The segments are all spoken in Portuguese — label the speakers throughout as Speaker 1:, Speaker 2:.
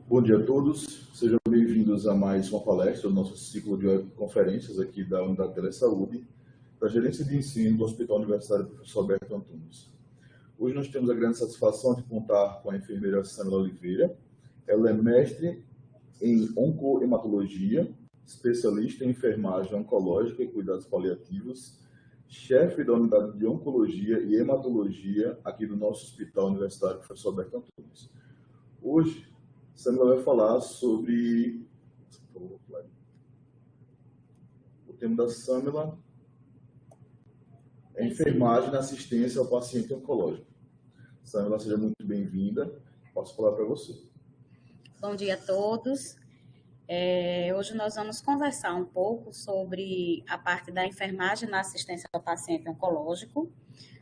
Speaker 1: Bom dia a todos, sejam bem-vindos a mais uma palestra do nosso ciclo de conferências aqui da Unidade de Telesaúde, da Gerência de Ensino do Hospital Universitário Professor Alberto Antunes. Hoje nós temos a grande satisfação de contar com a enfermeira Samila Oliveira. Ela é mestre em oncohematologia, especialista em enfermagem oncológica e cuidados paliativos, chefe da Unidade de Oncologia e Hematologia aqui do nosso Hospital Universitário Professor Alberto Antunes. Hoje, Samila vai falar sobre o tema da Samila é enfermagem na assistência ao paciente oncológico. Samila, seja muito bem-vinda. Posso falar para você.
Speaker 2: Bom dia a todos. Hoje nós vamos conversar um pouco sobre a parte da enfermagem na assistência ao paciente oncológico.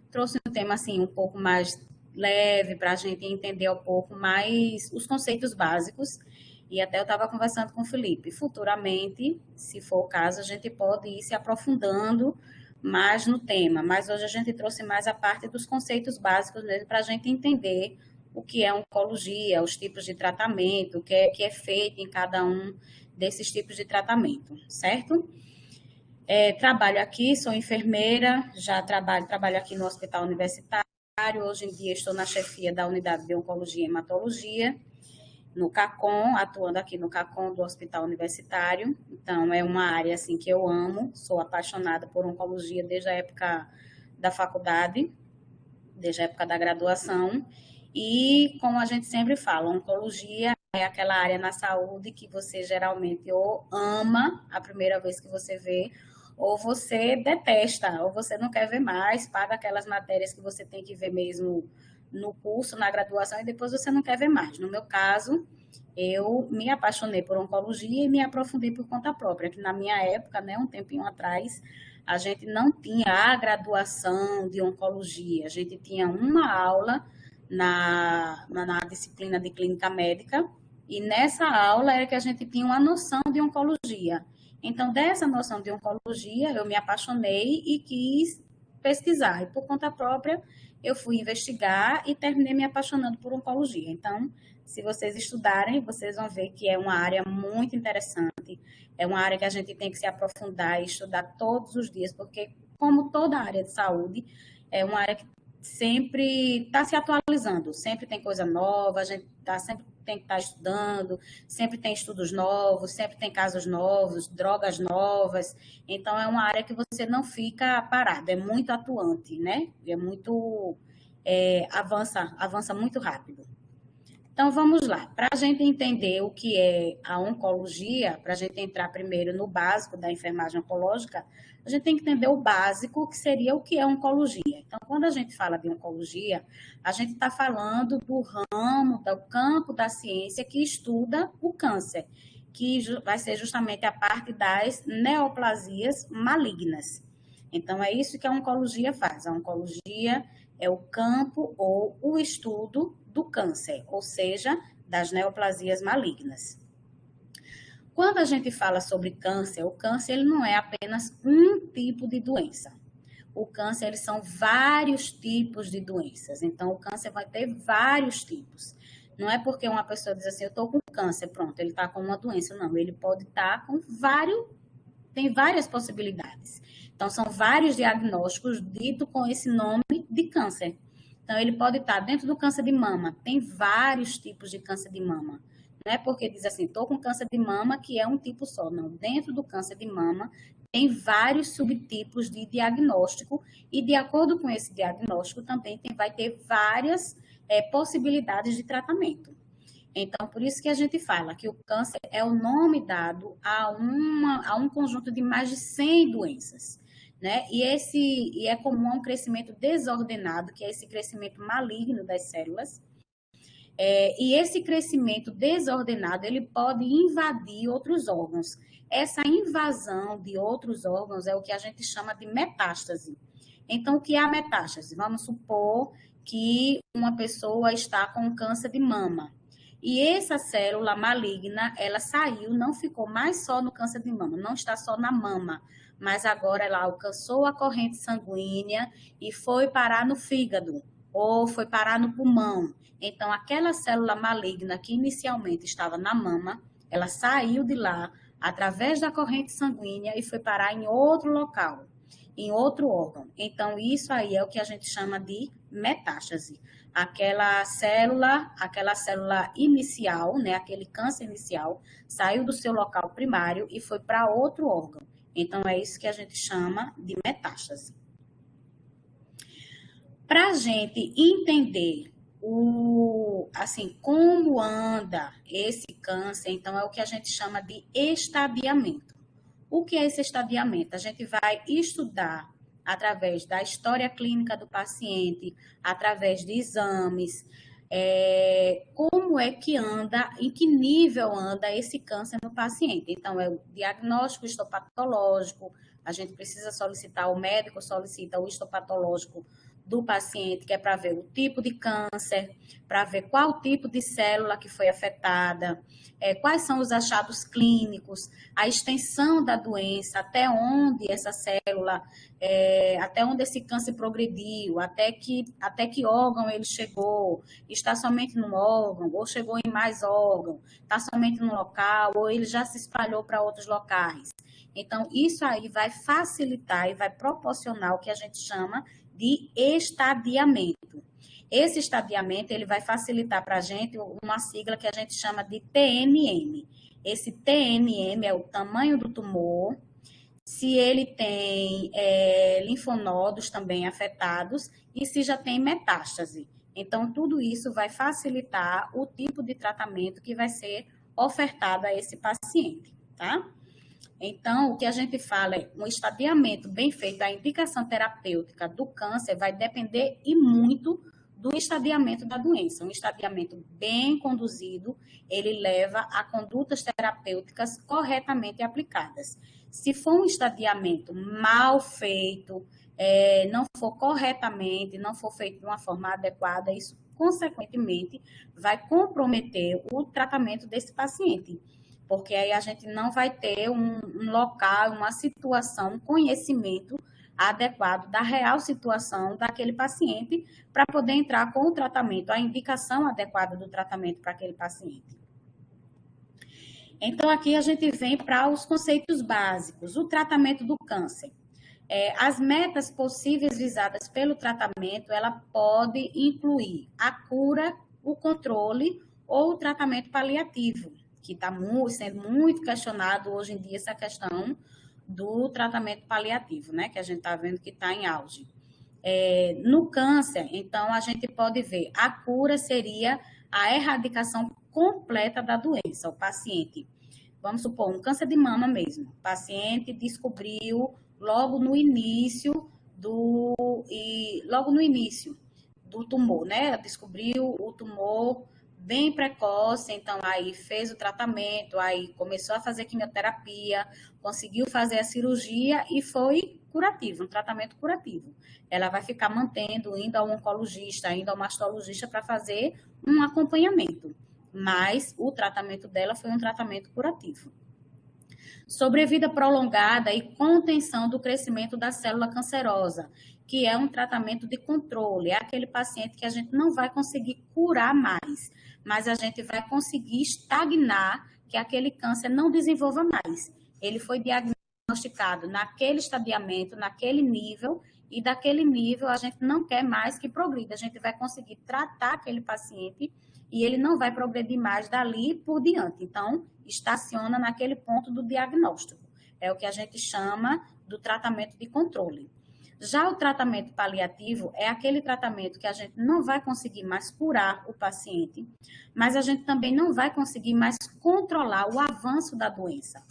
Speaker 2: Trouxe um tema assim um pouco mais leve para a gente entender um pouco mais os conceitos básicos. E até eu estava conversando com o Felipe. Futuramente, se for o caso, a gente pode ir se aprofundando mais no tema. Mas hoje a gente trouxe mais a parte dos conceitos básicos mesmo para a gente entender o que é oncologia, os tipos de tratamento, o que é feito em cada um desses tipos de tratamento, certo? Trabalho aqui, sou enfermeira, já trabalho aqui no Hospital Universitário. Hoje em dia estou na chefia da Unidade de Oncologia e Hematologia, no CACOM, atuando aqui no CACOM do Hospital Universitário. Então, é uma área assim, que eu amo, sou apaixonada por oncologia desde a época da faculdade, desde a época da graduação. E, como a gente sempre fala, oncologia é aquela área na saúde que você geralmente ou ama a primeira vez que você vê, ou você detesta, ou você não quer ver mais, paga aquelas matérias que você tem que ver mesmo no curso, na graduação, e depois você não quer ver mais. No meu caso, eu me apaixonei por oncologia e me aprofundei por conta própria, que na minha época, né, um tempinho atrás, a gente não tinha a graduação de oncologia, a gente tinha uma aula na disciplina de clínica médica, e nessa aula era que a gente tinha uma noção de oncologia. Então, dessa noção de oncologia, eu me apaixonei e quis pesquisar. E, por conta própria, eu fui investigar e terminei me apaixonando por oncologia. Então, se vocês estudarem, vocês vão ver que é uma área muito interessante. É uma área que a gente tem que se aprofundar e estudar todos os dias, porque, como toda área de saúde, é uma área que sempre está se atualizando. Sempre tem coisa nova, a gente sempre tem que estar estudando, sempre tem estudos novos, sempre tem casos novos, drogas novas. Então, é uma área que você não fica parado, é muito atuante, né? É muito... avança muito rápido. Então, vamos lá. Para a gente entender o que é a oncologia, para a gente entrar primeiro no básico da enfermagem oncológica, a gente tem que entender o básico, que seria o que é oncologia. Então, quando a gente fala de oncologia, a gente está falando do ramo, do campo da ciência que estuda o câncer, que vai ser justamente a parte das neoplasias malignas. Então, é isso que a oncologia faz. A oncologia é o campo ou o estudo do câncer, ou seja, das neoplasias malignas. Quando a gente fala sobre câncer, o câncer ele não é apenas um tipo de doença. O câncer, eles são vários tipos de doenças. Então, o câncer vai ter vários tipos. Não é porque uma pessoa diz assim, eu estou com câncer, pronto, ele está com uma doença. Não, ele pode estar com tem várias possibilidades. Então, são vários diagnósticos ditos com esse nome de câncer. Então, ele pode estar dentro do câncer de mama. Tem vários tipos de câncer de mama. Não é porque diz assim, estou com câncer de mama, que é um tipo só. Não, dentro do câncer de mama, tem vários subtipos de diagnóstico e, de acordo com esse diagnóstico, também vai ter várias possibilidades de tratamento. Então, por isso que a gente fala que o câncer é o nome dado a um conjunto de mais de 100 doenças, né? E é comum a um crescimento desordenado, que é esse crescimento maligno das células. E esse crescimento desordenado, ele pode invadir outros órgãos. Essa invasão de outros órgãos é o que a gente chama de metástase. Então, o que é a metástase? Vamos supor que uma pessoa está com câncer de mama. E essa célula maligna, ela saiu, não ficou mais só no câncer de mama, não está só na mama, mas agora ela alcançou a corrente sanguínea e foi parar no fígado, ou foi parar no pulmão. Então, aquela célula maligna que inicialmente estava na mama, ela saiu de lá através da corrente sanguínea e foi parar em outro local, em outro órgão. Então, isso aí é o que a gente chama de metástase. Aquela célula inicial, né, aquele câncer inicial, saiu do seu local primário e foi para outro órgão. Então, é isso que a gente chama de metástase. Para a gente entender como anda esse câncer, então é o que a gente chama de estadiamento. O que é esse estadiamento? A gente vai estudar através da história clínica do paciente, através de exames, como é que anda, em que nível anda esse câncer no paciente. Então, é o diagnóstico histopatológico, a gente precisa solicitar, o médico solicita o histopatológico do paciente, que é para ver o tipo de câncer, para ver qual tipo de célula que foi afetada, quais são os achados clínicos, a extensão da doença, até onde essa célula, até onde esse câncer progrediu, até que órgão ele chegou, está somente num órgão, ou chegou em mais órgão, está somente num local, ou ele já se espalhou para outros locais. Então, isso aí vai facilitar e vai proporcionar o que a gente chama de estadiamento. Esse estadiamento ele vai facilitar para a gente uma sigla que a gente chama de TNM. Esse TNM é o tamanho do tumor, se ele tem linfonodos também afetados e se já tem metástase. Então, tudo isso vai facilitar o tipo de tratamento que vai ser ofertado a esse paciente, tá? Então, o que a gente fala é um estadiamento bem feito, a indicação terapêutica do câncer vai depender e muito do estadiamento da doença. Um estadiamento bem conduzido, ele leva a condutas terapêuticas corretamente aplicadas. Se for um estadiamento mal feito, não for corretamente, não for feito de uma forma adequada, isso, consequentemente, vai comprometer o tratamento desse paciente. Porque aí a gente não vai ter um local, uma situação, um conhecimento adequado da real situação daquele paciente para poder entrar com o tratamento, a indicação adequada do tratamento para aquele paciente. Então, aqui a gente vem para os conceitos básicos. O tratamento do câncer. As metas possíveis visadas pelo tratamento, ela pode incluir a cura, o controle ou o tratamento paliativo, que está sendo muito questionado hoje em dia essa questão do tratamento paliativo, né? Que a gente está vendo que está em auge. No câncer, então, a gente pode ver, a cura seria a erradicação completa da doença. O paciente, vamos supor, um câncer de mama mesmo, o paciente descobriu logo no início do tumor, né? Descobriu o tumor bem precoce, então aí fez o tratamento, aí começou a fazer quimioterapia, conseguiu fazer a cirurgia e foi curativo, um tratamento curativo. Ela vai ficar mantendo, indo ao oncologista, indo ao mastologista para fazer um acompanhamento, mas o tratamento dela foi um tratamento curativo. Sobrevida prolongada e contenção do crescimento da célula cancerosa, que é um tratamento de controle, é aquele paciente que a gente não vai conseguir curar mais, mas a gente vai conseguir estagnar que aquele câncer não desenvolva mais. Ele foi diagnosticado naquele estadiamento, naquele nível, e daquele nível a gente não quer mais que progrida. A gente vai conseguir tratar aquele paciente e ele não vai progredir mais dali por diante. Então, estaciona naquele ponto do diagnóstico. É o que a gente chama do tratamento de controle. Já o tratamento paliativo é aquele tratamento que a gente não vai conseguir mais curar o paciente, mas a gente também não vai conseguir mais controlar o avanço da doença.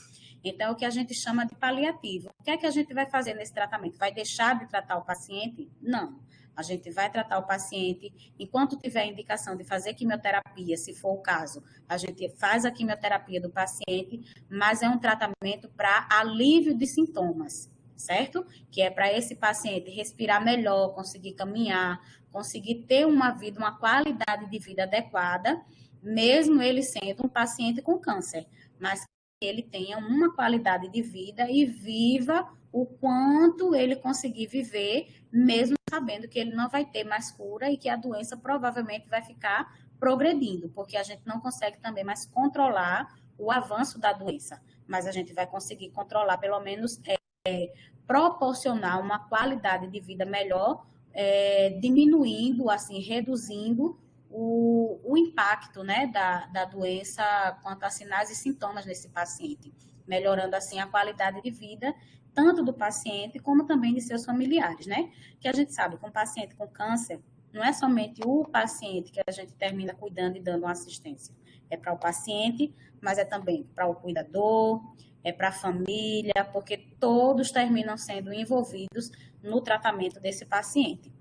Speaker 2: Então, é o que a gente chama de paliativo. O que é que a gente vai fazer nesse tratamento? Vai deixar de tratar o paciente? Não. A gente vai tratar o paciente, enquanto tiver a indicação de fazer quimioterapia, se for o caso, a gente faz a quimioterapia do paciente, mas é um tratamento para alívio de sintomas, certo? Que é para esse paciente respirar melhor, conseguir caminhar, conseguir ter uma vida, uma qualidade de vida adequada, mesmo ele sendo um paciente com câncer, mas ele tenha uma qualidade de vida e viva o quanto ele conseguir viver, mesmo sabendo que ele não vai ter mais cura e que a doença provavelmente vai ficar progredindo, porque a gente não consegue também mais controlar o avanço da doença, mas a gente vai conseguir controlar, pelo menos, proporcionar uma qualidade de vida melhor, diminuindo, assim, reduzindo o impacto, né, da doença quanto a sinais e sintomas nesse paciente, melhorando, assim, a qualidade de vida, tanto do paciente como também de seus familiares, né? Que a gente sabe que um paciente com câncer, não é somente o paciente que a gente termina cuidando e dando uma assistência, é para o paciente, mas é também para o cuidador, é para a família, porque todos terminam sendo envolvidos no tratamento desse paciente.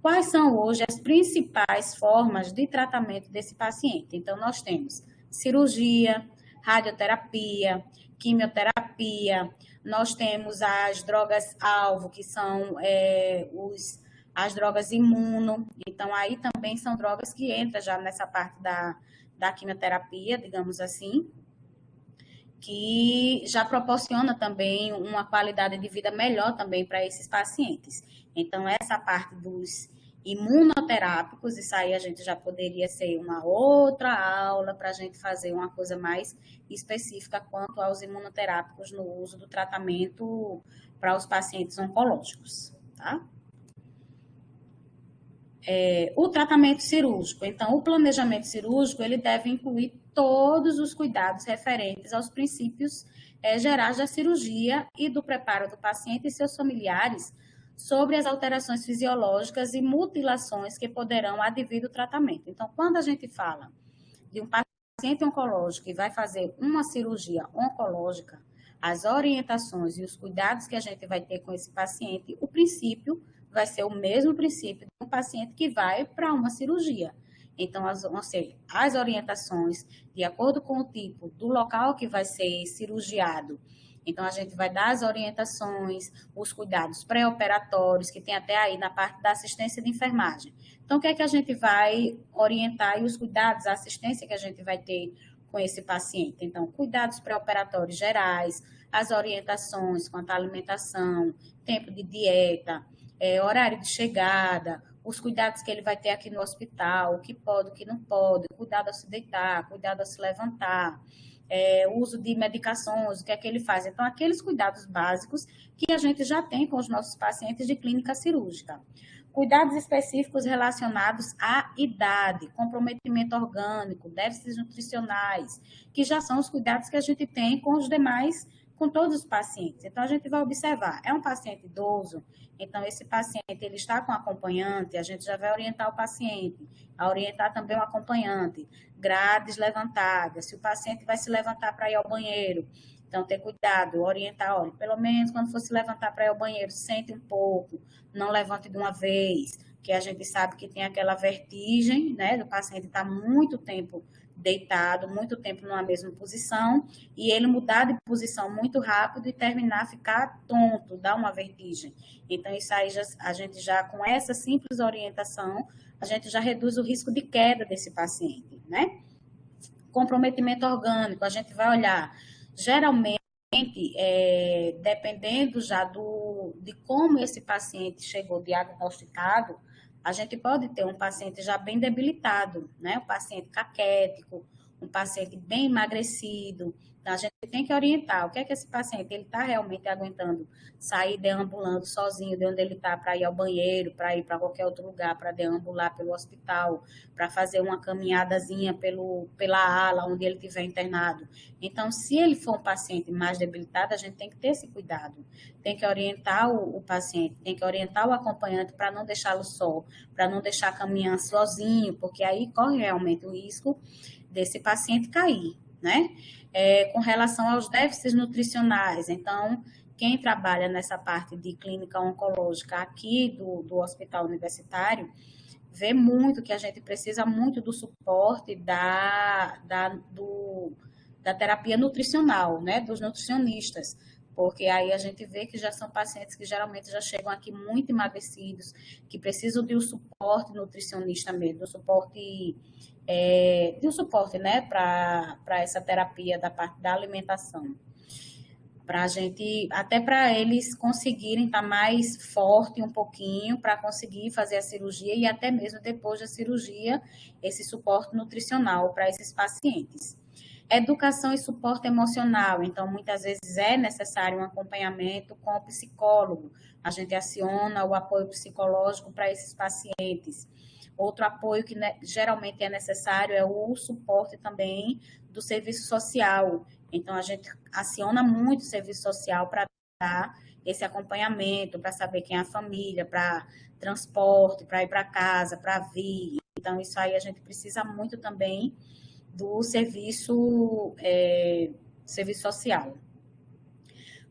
Speaker 2: Quais são hoje as principais formas de tratamento desse paciente? Então, nós temos cirurgia, radioterapia, quimioterapia, nós temos as drogas-alvo, que são as drogas imuno. Então, aí também são drogas que entram já nessa parte da quimioterapia, digamos assim, que já proporciona também uma qualidade de vida melhor também para esses pacientes. Então, essa parte dos imunoterápicos, isso aí a gente já poderia ser uma outra aula para a gente fazer uma coisa mais específica quanto aos imunoterápicos no uso do tratamento para os pacientes oncológicos, tá? O tratamento cirúrgico. Então, o planejamento cirúrgico, ele deve incluir todos os cuidados referentes aos princípios gerais da cirurgia e do preparo do paciente e seus familiares sobre as alterações fisiológicas e mutilações que poderão advir do tratamento. Então, quando a gente fala de um paciente oncológico que vai fazer uma cirurgia oncológica, as orientações e os cuidados que a gente vai ter com esse paciente, o princípio vai ser o mesmo princípio de um paciente que vai para uma cirurgia. Então, as orientações, de acordo com o tipo do local que vai ser cirurgiado, então, a gente vai dar as orientações, os cuidados pré-operatórios, que tem até aí na parte da assistência de enfermagem. Então, o que é que a gente vai orientar e os cuidados, a assistência que a gente vai ter com esse paciente? Então, cuidados pré-operatórios gerais, as orientações quanto à alimentação, tempo de dieta, horário de chegada, os cuidados que ele vai ter aqui no hospital, o que pode, o que não pode, cuidado ao se deitar, cuidado ao se levantar, uso de medicações, o que é que ele faz. Então, aqueles cuidados básicos que a gente já tem com os nossos pacientes de clínica cirúrgica. Cuidados específicos relacionados à idade, comprometimento orgânico, déficits nutricionais, que já são os cuidados que a gente tem com os demais, com todos os pacientes. Então, a gente vai observar, é um paciente idoso, então esse paciente, ele está com acompanhante, a gente já vai orientar o paciente, a orientar também o acompanhante, grades levantadas, se o paciente vai se levantar para ir ao banheiro, então ter cuidado, orientar, olha, pelo menos quando for se levantar para ir ao banheiro, sente um pouco, não levante de uma vez, que a gente sabe que tem aquela vertigem, né, do paciente estar muito tempo deitado, muito tempo numa mesma posição, e ele mudar de posição muito rápido e terminar a ficar tonto, dar uma vertigem. Então, isso aí, a gente já, com essa simples orientação, a gente já reduz o risco de queda desse paciente, né? Comprometimento orgânico, a gente vai olhar, geralmente, dependendo já de como esse paciente chegou diagnosticado, a gente pode ter um paciente já bem debilitado, né? Um paciente caquético, um paciente bem emagrecido. Então, a gente tem que orientar o que é que esse paciente ele está realmente aguentando sair deambulando sozinho de onde ele está para ir ao banheiro, para ir para qualquer outro lugar, para deambular pelo hospital, para fazer uma caminhadazinha pela ala onde ele estiver internado. Então, se ele for um paciente mais debilitado, a gente tem que ter esse cuidado. Tem que orientar o paciente, tem que orientar o acompanhante para não deixá-lo só, para não deixar caminhando sozinho, porque aí corre realmente o risco desse paciente cair, né? Com relação aos déficits nutricionais, então, quem trabalha nessa parte de clínica oncológica aqui do hospital universitário, vê muito que a gente precisa muito do suporte da terapia nutricional, né, dos nutricionistas, porque aí a gente vê que já são pacientes que geralmente já chegam aqui muito emagrecidos, que precisam de um suporte nutricionista mesmo, de um suporte, né, para essa terapia da parte da alimentação. Para a gente, até para eles conseguirem estar mais forte um pouquinho, para conseguir fazer a cirurgia e até mesmo depois da cirurgia, esse suporte nutricional para esses pacientes. Educação e suporte emocional, então muitas vezes é necessário um acompanhamento com o psicólogo, a gente aciona o apoio psicológico para esses pacientes. Outro apoio que geralmente é necessário é o suporte também do serviço social. Então, a gente aciona muito o serviço social para dar esse acompanhamento, para saber quem é a família, para transporte, para ir para casa, para vir. Então, isso aí a gente precisa muito também do serviço social.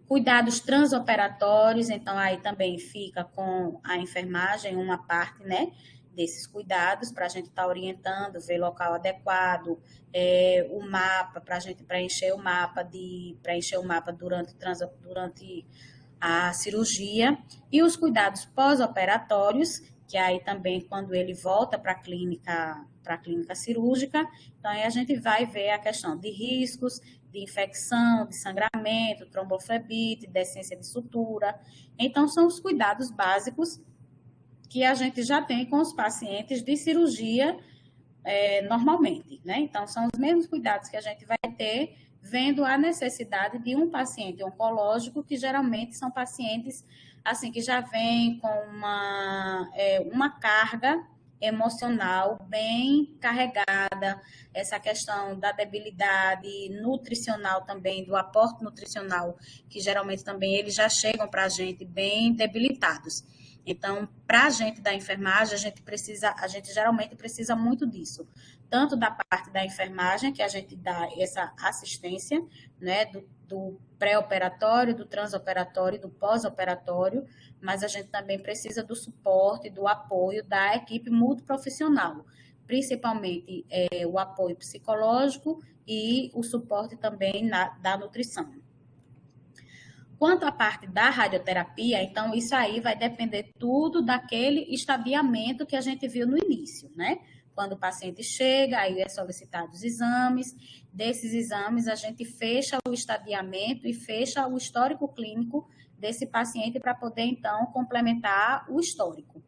Speaker 2: Cuidados transoperatórios, então aí também fica com a enfermagem uma parte, né, desses cuidados para a gente estar orientando, ver local adequado, o mapa para a gente preencher o mapa durante a cirurgia e os cuidados pós-operatórios, que aí também quando ele volta para a clínica cirúrgica, então aí a gente vai ver a questão de riscos, de infecção, de sangramento, tromboflebite, descência de sutura. Então, são os cuidados básicos que a gente já tem com os pacientes de cirurgia normalmente, né? Então, são os mesmos cuidados que a gente vai ter vendo a necessidade de um paciente oncológico, que geralmente são pacientes, assim, que já vêm com uma carga emocional bem carregada, essa questão da debilidade nutricional também, do aporte nutricional, que geralmente também eles já chegam para a gente bem debilitados. Então, para a gente da enfermagem, a gente geralmente precisa muito disso, tanto da parte da enfermagem, que a gente dá essa assistência, né, do pré-operatório, do transoperatório, do pós-operatório, mas a gente também precisa do suporte, do apoio da equipe multiprofissional, principalmente o apoio psicológico e o suporte também da nutrição. Quanto à parte da radioterapia, então isso aí vai depender tudo daquele estadiamento que a gente viu no início, né? Quando o paciente chega, aí é solicitado os exames. Desses exames, a gente fecha o estadiamento e fecha o histórico clínico desse paciente para poder, então, complementar o histórico,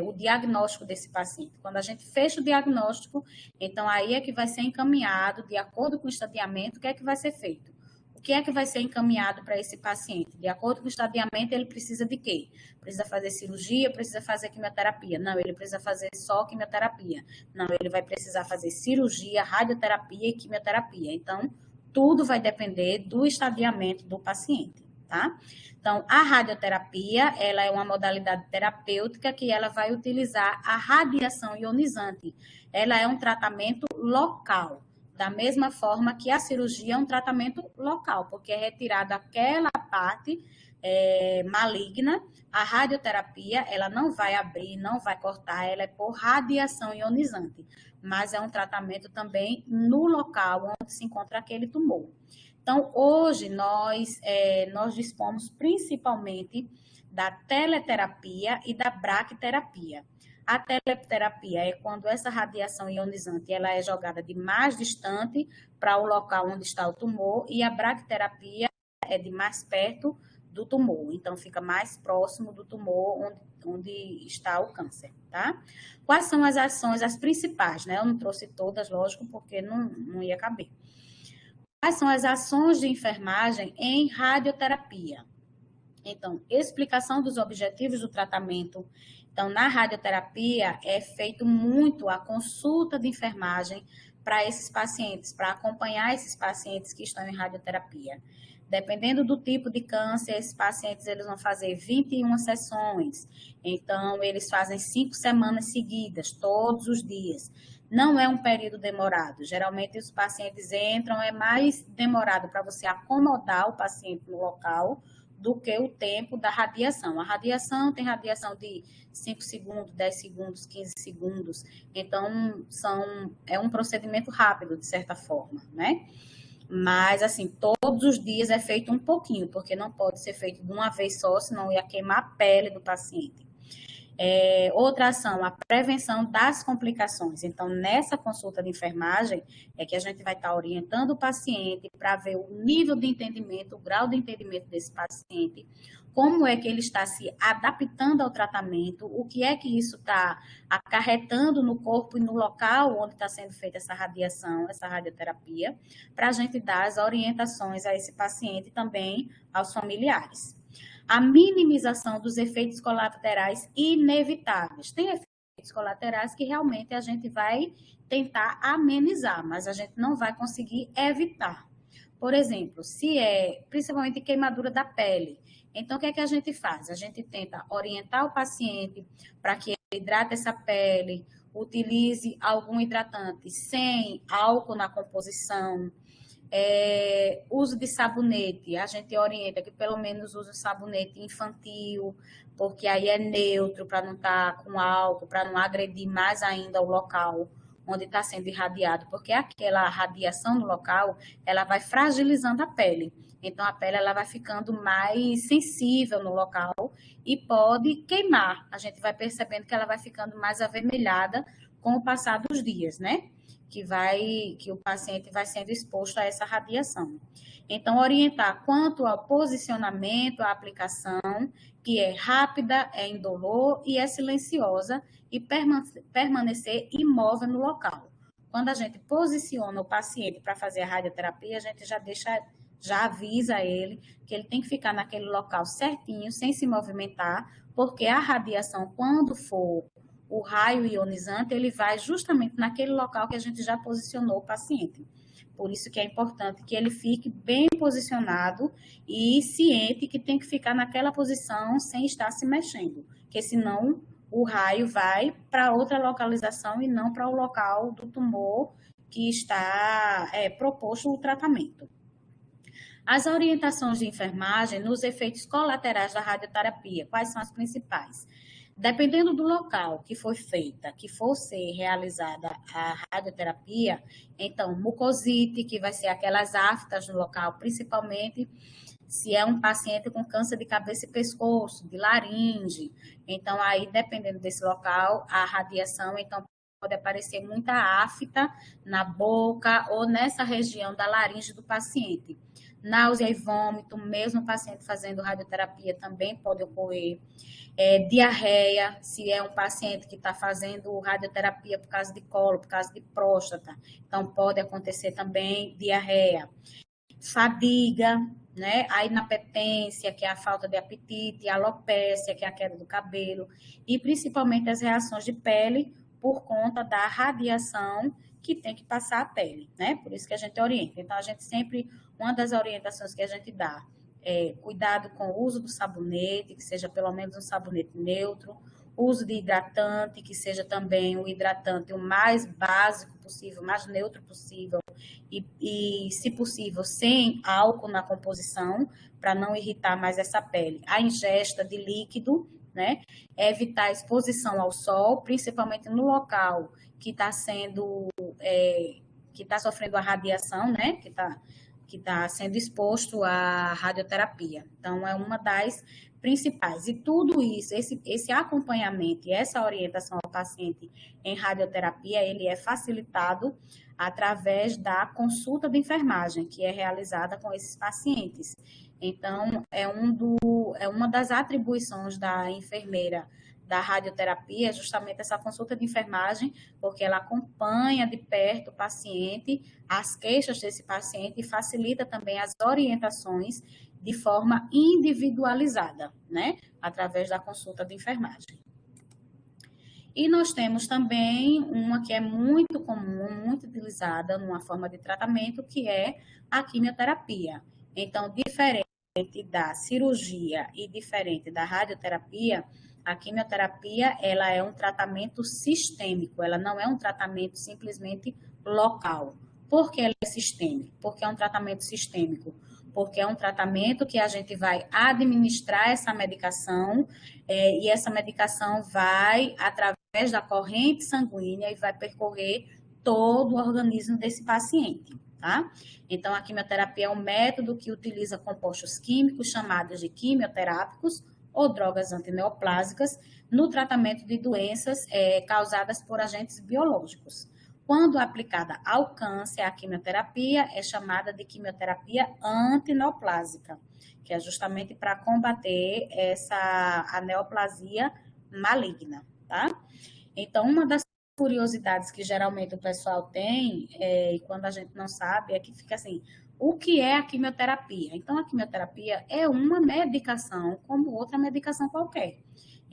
Speaker 2: o diagnóstico desse paciente. Quando a gente fecha o diagnóstico, então aí é que vai ser encaminhado, de acordo com o estadiamento, o que é que vai ser feito. O que é que vai ser encaminhado para esse paciente? De acordo com o estadiamento, ele precisa de quê? Precisa fazer cirurgia, precisa fazer quimioterapia? Não, ele precisa fazer só quimioterapia. Não, ele vai precisar fazer cirurgia, radioterapia e quimioterapia. Então, tudo vai depender do estadiamento do paciente, tá? Então, a radioterapia, ela é uma modalidade terapêutica que ela vai utilizar a radiação ionizante. Ela é um tratamento local. Da mesma forma que a cirurgia é um tratamento local, porque é retirada aquela parte maligna. A radioterapia, ela não vai abrir, não vai cortar, ela é por radiação ionizante, mas é um tratamento também no local onde se encontra aquele tumor. Então, hoje, nós dispomos principalmente da teleterapia e da braquiterapia. A teleterapia é quando essa radiação ionizante ela é jogada de mais distante para o local onde está o tumor, e a braquiterapia é de mais perto do tumor, então fica mais próximo do tumor onde está o câncer, tá? Quais são as ações, as principais, né? Eu não trouxe todas, lógico, porque não ia caber. Quais são as ações de enfermagem em radioterapia? Então, explicação dos objetivos do tratamento. Então, na radioterapia, é feito muito a consulta de enfermagem para esses pacientes, para acompanhar esses pacientes que estão em radioterapia. Dependendo do tipo de câncer, esses pacientes eles vão fazer 21 sessões. Então, eles fazem 5 semanas seguidas, todos os dias. Não é um período demorado. Geralmente, os pacientes entram, é mais demorado para você acomodar o paciente no local do que o tempo da radiação. A radiação tem radiação de 5 segundos, 10 segundos, 15 segundos. Então, é um procedimento rápido, de certa forma, né? Mas, assim, todos os dias é feito um pouquinho, porque não pode ser feito de uma vez só, senão ia queimar a pele do paciente. Outra ação, a prevenção das complicações. Então, nessa consulta de enfermagem, é que a gente vai estar orientando o paciente para ver o nível de entendimento, o grau de entendimento desse paciente, como é que ele está se adaptando ao tratamento, o que é que isso está acarretando no corpo e no local onde está sendo feita essa radiação, essa radioterapia, para a gente dar as orientações a esse paciente e também aos familiares. A minimização dos efeitos colaterais inevitáveis. Tem efeitos colaterais que realmente a gente vai tentar amenizar, mas a gente não vai conseguir evitar. Por exemplo, se é principalmente queimadura da pele, então o que é que a gente faz? A gente tenta orientar o paciente para que ele hidrate essa pele, utilize algum hidratante sem álcool na composição. Uso de sabonete, a gente orienta que pelo menos use um sabonete infantil, porque aí é neutro, para não estar com álcool, para não agredir mais ainda o local onde está sendo irradiado, porque aquela radiação no local, ela vai fragilizando a pele. Então, a pele ela vai ficando mais sensível no local e pode queimar. A gente vai percebendo que ela vai ficando mais avermelhada com o passar dos dias, né? Que o paciente vai sendo exposto a essa radiação. Então, orientar quanto ao posicionamento, à aplicação, que é rápida, é indolor e é silenciosa, e permanecer imóvel no local. Quando a gente posiciona o paciente para fazer a radioterapia, a gente já avisa ele que ele tem que ficar naquele local certinho, sem se movimentar, porque a radiação, quando for o raio ionizante, ele vai justamente naquele local que a gente já posicionou o paciente. Por isso que é importante que ele fique bem posicionado e ciente que tem que ficar naquela posição sem estar se mexendo, porque senão o raio vai para outra localização e não para o local do tumor que está proposto o tratamento. As orientações de enfermagem nos efeitos colaterais da radioterapia, quais são as principais? Dependendo do local que for feita, que for ser realizada a radioterapia, então, mucosite, que vai ser aquelas aftas no local, principalmente se é um paciente com câncer de cabeça e pescoço, de laringe. Então, aí, dependendo desse local, a radiação, então, pode aparecer muita afta na boca ou nessa região da laringe do paciente. Náusea e vômito, mesmo o paciente fazendo radioterapia, também pode ocorrer. Diarreia, se é um paciente que está fazendo radioterapia por causa de colo, por causa de próstata, então pode acontecer também diarreia. Fadiga, né? A inapetência, que é a falta de apetite, a alopécia, que é a queda do cabelo, e principalmente as reações de pele por conta da radiação que tem que passar a pele, né? Por isso que a gente orienta. Então, a gente sempre, uma das orientações que a gente dá é cuidado com o uso do sabonete, que seja pelo menos um sabonete neutro, uso de hidratante, que seja também um hidratante o mais básico possível, o mais neutro possível, e se possível, sem álcool na composição, para não irritar mais essa pele. A ingesta de líquido, né? Evitar a exposição ao sol, principalmente no local que está sofrendo a radiação, né? Que está sendo exposto à radioterapia. Então, é uma das principais. E tudo isso, esse acompanhamento e essa orientação ao paciente em radioterapia, ele é facilitado através da consulta de enfermagem, que é realizada com esses pacientes. Então, é uma das atribuições da enfermeira da radioterapia, justamente essa consulta de enfermagem, porque ela acompanha de perto o paciente, as queixas desse paciente e facilita também as orientações de forma individualizada, né? Através da consulta de enfermagem. E nós temos também uma que é muito comum, muito utilizada numa forma de tratamento, que é a quimioterapia. Então, diferente da cirurgia e diferente da radioterapia, a quimioterapia, ela é um tratamento sistêmico, ela não é um tratamento simplesmente local. Por que ela é sistêmica? Porque é um tratamento sistêmico. Porque é um tratamento que a gente vai administrar essa medicação e essa medicação vai, através da corrente sanguínea, e vai percorrer todo o organismo desse paciente. tá? Então, a quimioterapia é um método que utiliza compostos químicos chamados de quimioterápicos ou drogas antineoplásicas no tratamento de doenças causadas por agentes biológicos. Quando aplicada ao câncer, a quimioterapia é chamada de quimioterapia antineoplásica, que é justamente para combater a neoplasia maligna, tá? Então, uma das curiosidades que geralmente o pessoal tem, e quando a gente não sabe, é que fica assim, o que é a quimioterapia? Então, a quimioterapia é uma medicação como outra medicação qualquer.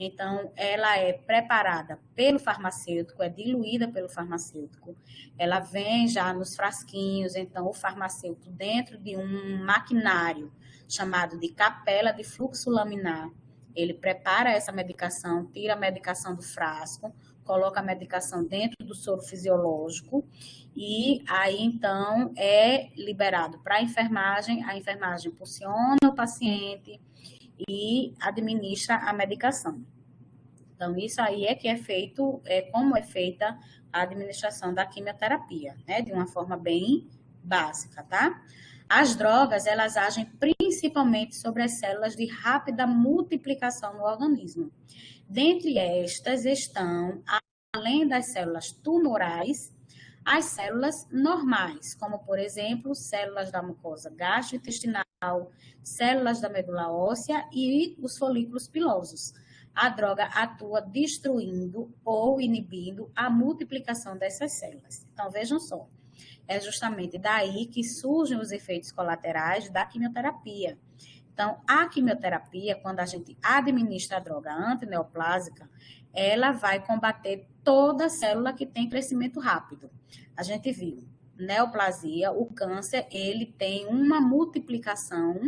Speaker 2: Então, ela é preparada pelo farmacêutico, é diluída pelo farmacêutico, ela vem já nos frasquinhos, então o farmacêutico dentro de um maquinário chamado de capela de fluxo laminar, ele prepara essa medicação, tira a medicação do frasco, coloca a medicação dentro do soro fisiológico e aí então é liberado para a enfermagem impulsiona o paciente e administra a medicação. Então, isso aí é que é feito, como é feita a administração da quimioterapia, né? De uma forma bem básica, tá? As drogas, elas agem principalmente sobre as células de rápida multiplicação no organismo. Dentre estas estão, além das células tumorais, as células normais, como, por exemplo, células da mucosa gastrointestinal, células da medula óssea e os folículos pilosos. A droga atua destruindo ou inibindo a multiplicação dessas células. Então, vejam só, é justamente daí que surgem os efeitos colaterais da quimioterapia. Então, a quimioterapia, quando a gente administra a droga antineoplásica, ela vai combater toda célula que tem crescimento rápido. A gente viu, neoplasia, o câncer, ele tem uma multiplicação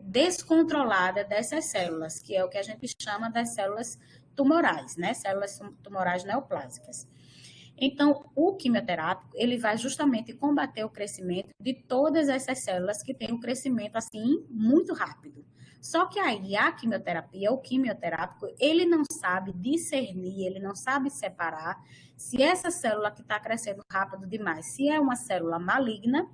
Speaker 2: descontrolada dessas células, que é o que a gente chama das células tumorais, né? Células tumorais neoplásicas. Então, o quimioterápico, ele vai justamente combater o crescimento de todas essas células que têm um crescimento, assim, muito rápido. Só que aí, a quimioterapia, o quimioterápico, ele não sabe discernir, ele não sabe separar se essa célula que está crescendo rápido demais, se é uma célula maligna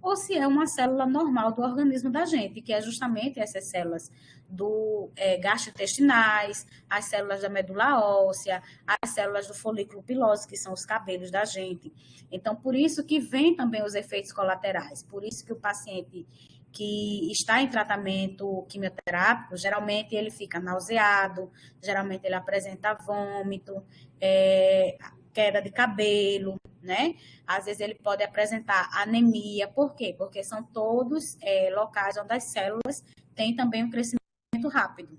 Speaker 2: ou se é uma célula normal do organismo da gente, que é justamente essas células gastrointestinais, as células da medula óssea, as células do folículo piloso, que são os cabelos da gente. Então, por isso que vem também os efeitos colaterais, por isso que o paciente que está em tratamento quimioterápico, geralmente ele fica nauseado, geralmente ele apresenta vômito, queda de cabelo, né? Às vezes ele pode apresentar anemia. Por quê? Porque são todos locais onde as células têm também um crescimento rápido.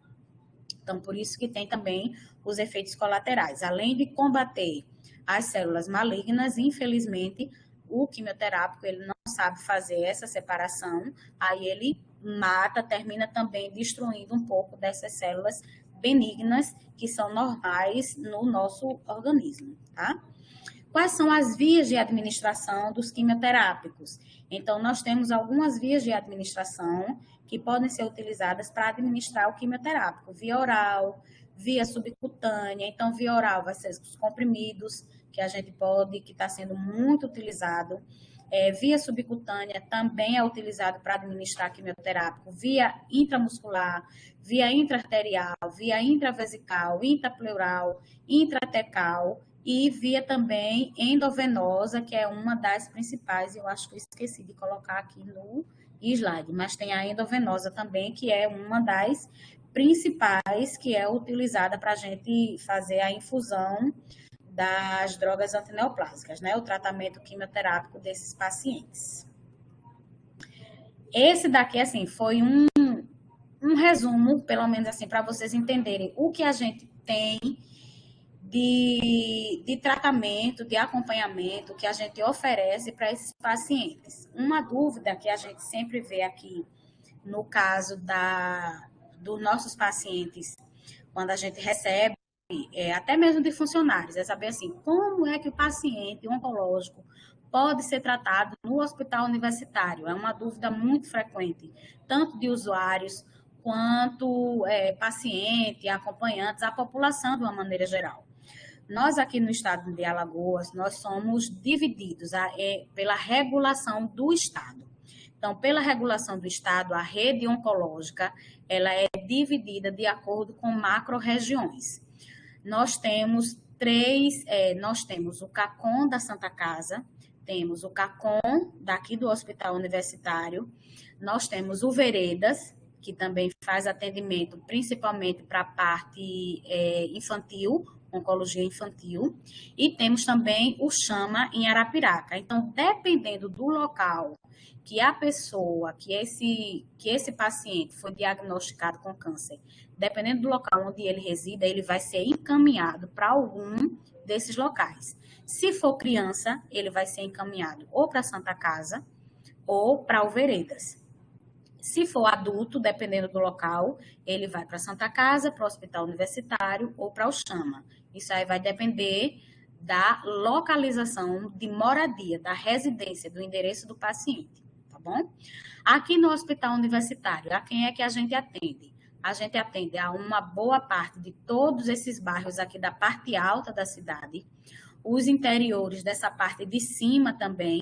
Speaker 2: Então, por isso que tem também os efeitos colaterais. Além de combater as células malignas, infelizmente, o quimioterápico, ele não sabe fazer essa separação, aí ele mata, termina também destruindo um pouco dessas células benignas que são normais no nosso organismo, tá? Quais são as vias de administração dos quimioterápicos? Então, nós temos algumas vias de administração que podem ser utilizadas para administrar o quimioterápico, via oral, via subcutânea. Então, via oral vai ser os comprimidos, que a gente pode, que está sendo muito utilizado. Via subcutânea também é utilizado para administrar quimioterápico, via intramuscular, via intraarterial, via intravesical, intrapleural, intratecal e via também endovenosa, que é uma das principais, eu acho que eu esqueci de colocar aqui no slide, mas tem a endovenosa também, que é uma das principais, que é utilizada para a gente fazer a infusão das drogas antineoplásicas, né? O tratamento quimioterápico desses pacientes. Esse daqui, assim, foi um resumo, pelo menos assim, para vocês entenderem o que a gente tem de tratamento, de acompanhamento que a gente oferece para esses pacientes. Uma dúvida que a gente sempre vê aqui, no caso dos nossos pacientes, quando a gente recebe, até mesmo de funcionários, é saber assim, como é que o paciente oncológico pode ser tratado no hospital universitário? É uma dúvida muito frequente, tanto de usuários quanto paciente, acompanhantes, a população de uma maneira geral. Nós aqui no estado de Alagoas, nós somos divididos pela regulação do estado. Então, pela regulação do estado, a rede oncológica, ela é dividida de acordo com macro-regiões. Nós temos nós temos o CACOM da Santa Casa, temos o CACOM daqui do Hospital Universitário, nós temos o Veredas, que também faz atendimento principalmente para a parte infantil, oncologia infantil, e temos também o Chama em Arapiraca. Então, dependendo do local que a pessoa, que esse paciente foi diagnosticado com câncer, dependendo do local onde ele resida, ele vai ser encaminhado para algum desses locais. Se for criança, ele vai ser encaminhado ou para a Santa Casa ou para o Veredas. Se for adulto, dependendo do local, ele vai para a Santa Casa, para o Hospital Universitário ou para o Chama. Isso aí vai depender da localização de moradia, da residência, do endereço do paciente, tá bom? Aqui no Hospital Universitário, a quem é que a gente atende? A gente atende a uma boa parte de todos esses bairros aqui da parte alta da cidade, os interiores dessa parte de cima também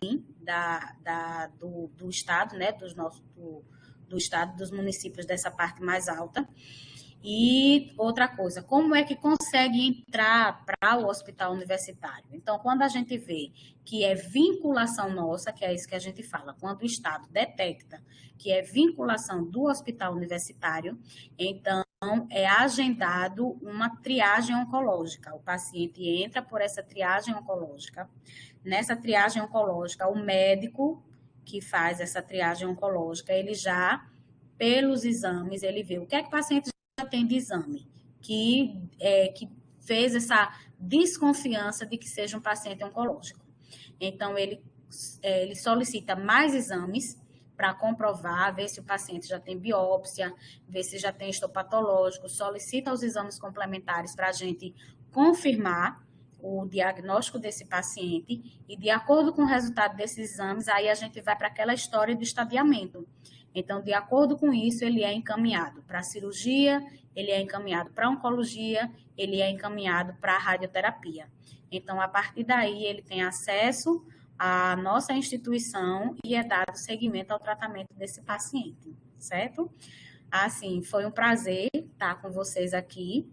Speaker 2: do estado, né, do estado, dos municípios dessa parte mais alta. E outra coisa, como é que consegue entrar para o hospital universitário? Então, quando a gente vê que é vinculação nossa, que é isso que a gente fala, quando o Estado detecta que é vinculação do hospital universitário, então é agendado uma triagem oncológica. O paciente entra por essa triagem oncológica. Nessa triagem oncológica, o médico que faz essa triagem oncológica, ele já, pelos exames, ele vê o que é que o paciente já tem de exame, que fez essa desconfiança de que seja um paciente oncológico. Então, ele solicita mais exames para comprovar, ver se o paciente já tem biópsia, ver se já tem histopatológico, solicita os exames complementares para a gente confirmar o diagnóstico desse paciente e, de acordo com o resultado desses exames, aí a gente vai para aquela história do estadiamento. Então, de acordo com isso, ele é encaminhado para a cirurgia, ele é encaminhado para a oncologia, ele é encaminhado para a radioterapia. Então, a partir daí, ele tem acesso à nossa instituição e é dado seguimento ao tratamento desse paciente, certo? Assim, foi um prazer estar com vocês aqui.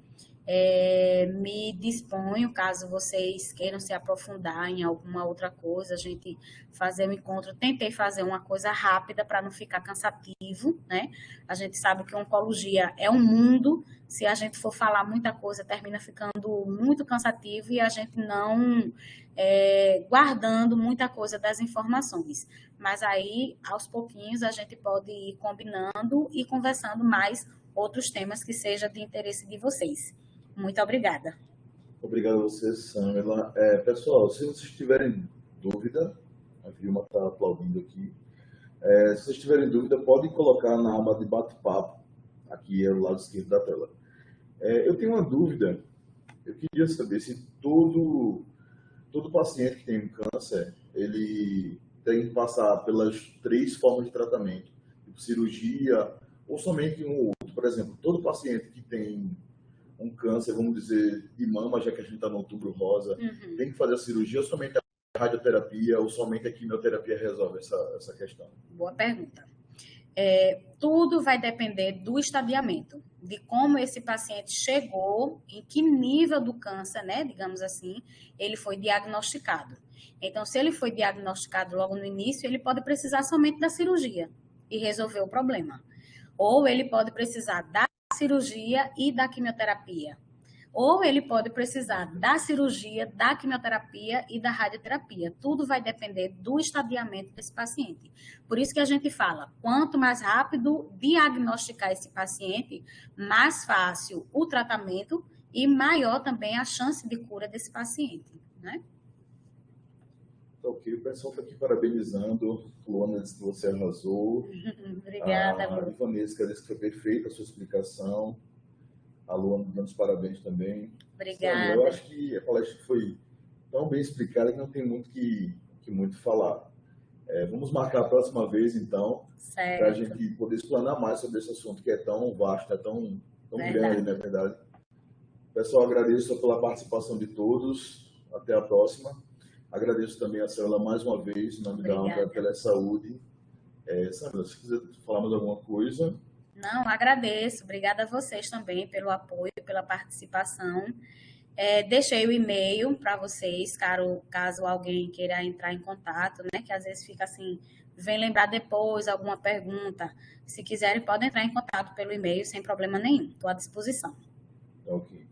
Speaker 2: Me disponho, caso vocês queiram se aprofundar em alguma outra coisa, a gente fazer um encontro. Tentei fazer uma coisa rápida para não ficar cansativo, né? A gente sabe que oncologia é um mundo, se a gente for falar muita coisa, termina ficando muito cansativo e a gente não guardando muita coisa das informações. Mas aí, aos pouquinhos, a gente pode ir combinando e conversando mais outros temas que sejam de interesse de vocês. Muito obrigada.
Speaker 1: Obrigado a você, Samela. Pessoal, se vocês tiverem dúvida, a Vilma está aplaudindo aqui, se vocês tiverem dúvida, podem colocar na aba de bate-papo, aqui ao lado esquerdo da tela. Eu tenho uma dúvida, eu queria saber se todo paciente que tem um câncer, ele tem que passar pelas 3 formas de tratamento, tipo cirurgia, ou somente um ou outro. Por exemplo, todo paciente que tem um câncer, vamos dizer, de mama, já que a gente está no Outubro Rosa, tem que fazer a cirurgia ou somente a radioterapia ou somente a quimioterapia resolve essa questão?
Speaker 2: Boa pergunta. Tudo vai depender do estadiamento, de como esse paciente chegou, em que nível do câncer, né, digamos assim, ele foi diagnosticado. Então, se ele foi diagnosticado logo no início, ele pode precisar somente da cirurgia e resolver o problema. Ou ele pode precisar da cirurgia e da quimioterapia. Ou ele pode precisar da cirurgia, da quimioterapia e da radioterapia. Tudo vai depender do estadiamento desse paciente. Por isso que a gente fala, quanto mais rápido diagnosticar esse paciente, mais fácil o tratamento e maior também a chance de cura desse paciente, né?
Speaker 1: Ok, o pessoal está aqui parabenizando. Luana disse que você arrasou.
Speaker 2: Obrigada,
Speaker 1: a Ivanesca disse que foi perfeita a sua explicação. A Luana dando os parabéns também.
Speaker 2: Obrigada.
Speaker 1: Eu acho que a palestra foi tão bem explicada que não tem muito que muito falar. Vamos marcar a próxima vez, então, para a gente poder explanar mais sobre esse assunto que é tão vasto, é tão grande, não é verdade? Pessoal, agradeço pela participação de todos. Até a próxima. Agradeço também a Célula mais uma vez, em nome da Telesaúde. Sandra, se quiser falar mais alguma coisa.
Speaker 2: Não, agradeço. Obrigada a vocês também pelo apoio, pela participação. Deixei o e-mail para vocês, caso alguém queira entrar em contato, né? Que às vezes fica assim, vem lembrar depois alguma pergunta. Se quiserem, podem entrar em contato pelo e-mail sem problema nenhum. Estou à disposição.
Speaker 1: Ok.